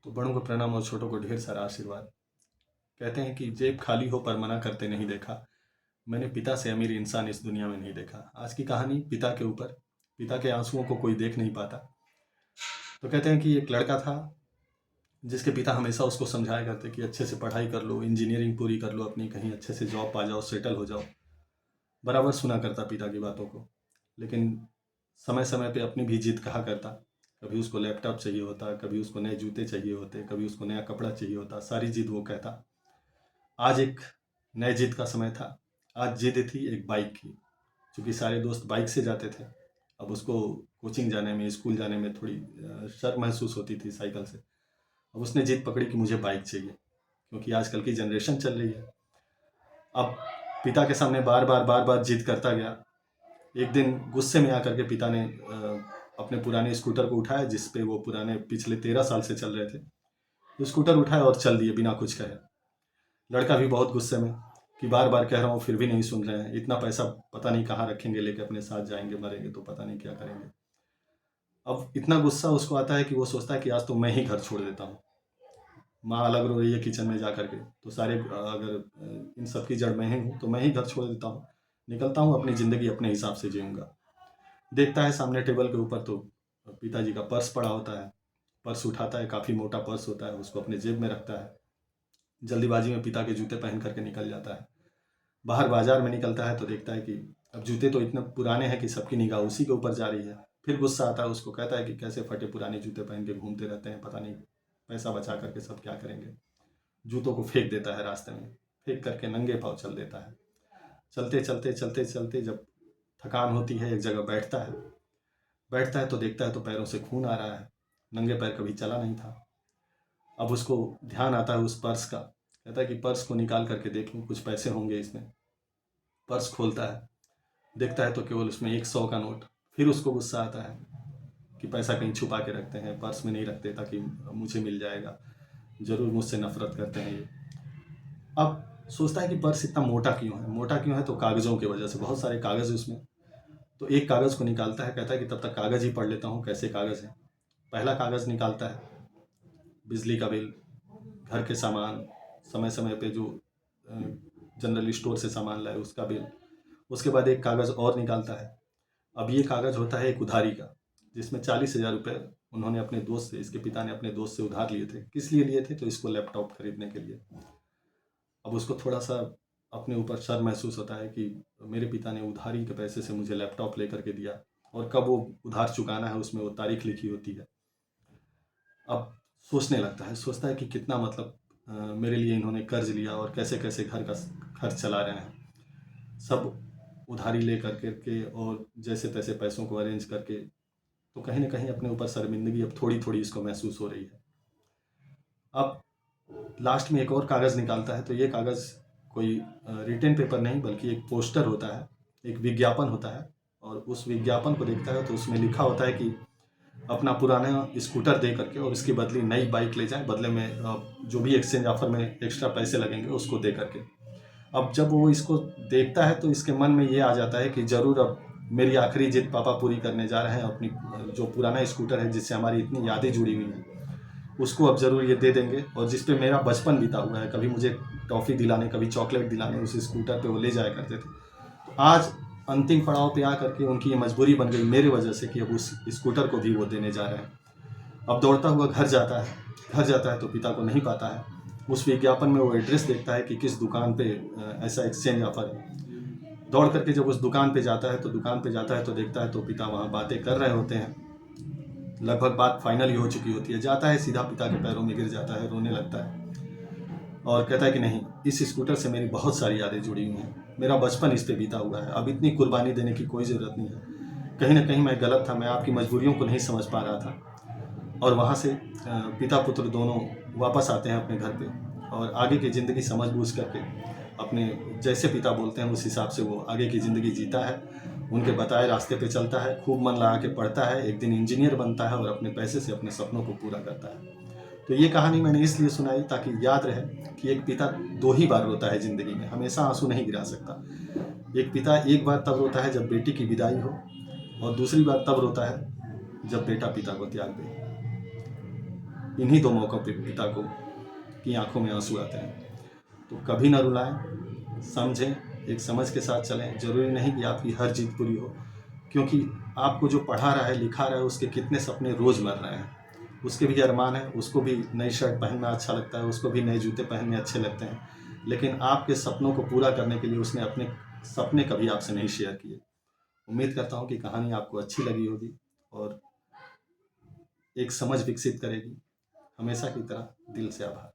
तो बड़ों को प्रणाम और छोटों को ढेर सारा आशीर्वाद। कहते हैं कि जेब खाली हो पर मना करते नहीं देखा। मैंने पिता से अमीर इंसान इस दुनिया में नहीं देखा। आज की कहानी पिता के ऊपर। पिता के आंसुओं को कोई देख नहीं पाता। तो कहते हैं कि एक लड़का था जिसके पिता हमेशा उसको समझाया करते कि अच्छे से पढ़ाई कर लो, इंजीनियरिंग पूरी कर लो अपनी, कहीं अच्छे से जॉब पा जाओ, सेटल हो जाओ। बराबर सुना करता पिता की बातों को, लेकिन समय समय पे अपनी भी जिद कहा करता। कभी उसको लैपटॉप चाहिए होता, कभी उसको नए जूते चाहिए होते, कभी उसको नया कपड़ा चाहिए होता। सारी जिद वो कहता। आज एक नए जिद का समय था। आज जिद थी एक बाइक की। क्योंकि सारे दोस्त बाइक से जाते थे, अब उसको कोचिंग जाने में, स्कूल जाने में थोड़ी शर्म महसूस होती थी साइकिल से। अब उसने जिद पकड़ी कि मुझे बाइक चाहिए, क्योंकि आजकल की जनरेशन चल रही है। अब पिता के सामने बार बार जिद करता गया। एक दिन गुस्से में आकर के पिता ने अपने पुराने स्कूटर को उठाया, जिस पे वो पुराने पिछले 13 साल से चल रहे थे। तो स्कूटर उठाया और चल दिए बिना कुछ कहे। लड़का भी बहुत गुस्से में कि बार बार कह रहा हूँ फिर भी नहीं सुन रहे हैं। इतना पैसा पता नहीं कहाँ रखेंगे, लेके अपने साथ जाएंगे, मरेंगे तो पता नहीं क्या करेंगे। अब इतना गुस्सा उसको आता है कि वो सोचता है कि आज तो मैं ही घर छोड़ देता हूँ। माँ अलग रो रही है किचन में जा करके, तो सारे अगर इन सब की जड़ मैं ही हूँ तो मैं ही घर छोड़ देता हूँ, निकलता हूँ, अपनी ज़िंदगी अपने हिसाब से जीऊँगा। देखता है सामने टेबल के ऊपर तो पिताजी का पर्स पड़ा होता है। पर्स उठाता है, काफ़ी मोटा पर्स होता है, उसको अपने जेब में रखता है। जल्दीबाजी में पिता के जूते पहन करके निकल जाता है। बाहर बाजार में निकलता है तो देखता है कि अब जूते तो इतने पुराने हैं कि सबकी निगाह उसी के ऊपर जा रही है। फिर गुस्सा आता है उसको, कहता है कि कैसे फटे पुराने जूते पहन के घूमते रहते हैं, पता नहीं पैसा बचा करके सब क्या करेंगे। जूतों को फेंक देता है रास्ते में, फेंक करके नंगे पाँव चल देता है। चलते चलते चलते चलते जब थकान होती है, एक जगह बैठता है। बैठता है तो देखता है तो पैरों से खून आ रहा है। नंगे पैर कभी चला नहीं था। अब उसको ध्यान आता है उस पर्स का। कहता है कि पर्स को निकाल करके देख लूँ, कुछ पैसे होंगे इसमें। पर्स खोलता है, देखता है तो केवल उसमें 100 का नोट। फिर उसको गुस्सा आता है कि पैसा कहीं छुपा के रखते हैं, पर्स में नहीं रखते ताकि मुझे मिल जाएगा, ज़रूर मुझसे नफरत करते हैं ये। अब सोचता है कि पर्स इतना मोटा क्यों है। मोटा क्यों है तो कागज़ों की वजह से, बहुत सारे कागज़ उसमें। तो एक कागज़ को निकालता है, कहता है कि तब तक कागज़ ही पढ़ लेता हूँ कैसे कागज़ है। पहला कागज़ निकालता है, बिजली का बिल, घर के सामान, समय समय पे जो जनरल स्टोर से सामान लाए उसका बिल। उसके बाद एक कागज़ और निकालता है। अब ये कागज़ होता है एक उधारी का, जिसमें 40,000 रुपये उन्होंने अपने दोस्त से, इसके पिता ने अपने दोस्त से उधार लिए थे। किस लिए लिए थे तो इसको लैपटॉप खरीदने के लिए। अब उसको थोड़ा सा अपने ऊपर शर्म महसूस होता है कि मेरे पिता ने उधारी के पैसे से मुझे लैपटॉप लेकर के दिया, और कब वो उधार चुकाना है उसमें वो तारीख लिखी होती है। अब सोचने लगता है, सोचता है कि कितना मतलब मेरे लिए इन्होंने कर्ज लिया और कैसे कैसे घर का खर्च चला रहे हैं, सब उधारी ले करके और जैसे तैसे पैसों को अरेंज करके। तो कहीं ना कहीं अपने ऊपर शर्मिंदगी अब थोड़ी थोड़ी इसको महसूस हो रही है। अब लास्ट में एक और कागज़ निकालता है, तो ये कागज़ कोई रिटन पेपर नहीं बल्कि एक पोस्टर होता है, एक विज्ञापन होता है। और उस विज्ञापन को देखता है तो उसमें लिखा होता है कि अपना पुराना स्कूटर दे करके और इसके बदले नई बाइक ले जाएं, बदले में जो भी एक्सचेंज ऑफर में एक्स्ट्रा पैसे लगेंगे उसको दे करके। अब जब वो इसको देखता है तो इसके मन में ये आ जाता है कि ज़रूर अब मेरी आखिरी जिद पापा पूरी करने जा रहे हैं। अपनी जो पुराना स्कूटर है जिससे हमारी इतनी यादें जुड़ी हुई हैं, उसको अब ज़रूर ये दे देंगे। और जिस पे मेरा बचपन बीता हुआ है, कभी मुझे टॉफ़ी दिलाने, कभी चॉकलेट दिलाने उस स्कूटर पे वो ले जाया करते थे। तो आज अंतिम पड़ाव पे आ करके उनकी ये मजबूरी बन गई मेरी वजह से कि अब उस स्कूटर को भी वो देने जा रहे हैं। अब दौड़ता हुआ घर जाता है। घर जाता है तो पिता को नहीं पाता है। उस विज्ञापन में वो एड्रेस देखता है कि किस दुकान पे ऐसा एक्सचेंज ऑफर है। दौड़ करके जब उस दुकान पे जाता है तो देखता है तो पिता वहाँ बातें कर रहे होते हैं। लगभग बात फाइनल ही हो चुकी होती है। जाता है सीधा पिता के पैरों में गिर जाता है, रोने लगता है और कहता है कि नहीं, इस स्कूटर से मेरी बहुत सारी यादें जुड़ी हुई हैं, मेरा बचपन इस पे बीता हुआ है, अब इतनी कुर्बानी देने की कोई ज़रूरत नहीं है। कहीं ना कहीं मैं गलत था, मैं आपकी मजबूरियों को नहीं समझ पा रहा था। और वहाँ से पिता पुत्र दोनों वापस आते हैं अपने घर पे और आगे की ज़िंदगी समझ बूझ करके अपने जैसे पिता बोलते हैं उस हिसाब से वो आगे की ज़िंदगी जीता है। उनके बताए रास्ते पे चलता है, खूब मन लगा के पढ़ता है, एक दिन इंजीनियर बनता है और अपने पैसे से अपने सपनों को पूरा करता है। तो ये कहानी मैंने इसलिए सुनाई ताकि याद रहे कि एक पिता दो ही बार रोता है ज़िंदगी में, हमेशा आंसू नहीं गिरा सकता। एक पिता एक बार तब रोता है जब बेटी की विदाई हो, और दूसरी बार तब रोता है जब बेटा पिता को त्याग दे। इन्हीं 2 मौक़ों पे पिता की आंखों में आंसू आते हैं। तो कभी ना रुलाएं, समझें, एक समझ के साथ चलें। ज़रूरी नहीं कि आपकी हर जीत पूरी हो, क्योंकि आपको जो पढ़ा रहा है, लिखा रहा है, उसके कितने सपने रोज़ मर रहे हैं। उसके भी अरमान है, उसको भी नई शर्ट पहनना अच्छा लगता है, उसको भी नए जूते पहनने अच्छे लगते हैं, लेकिन आपके सपनों को पूरा करने के लिए उसने अपने सपने कभी आपसे नहीं शेयर किए। उम्मीद करता हूँ कि कहानी आपको अच्छी लगी होगी और एक समझ विकसित करेगी। हमेशा की तरह दिल से आभार।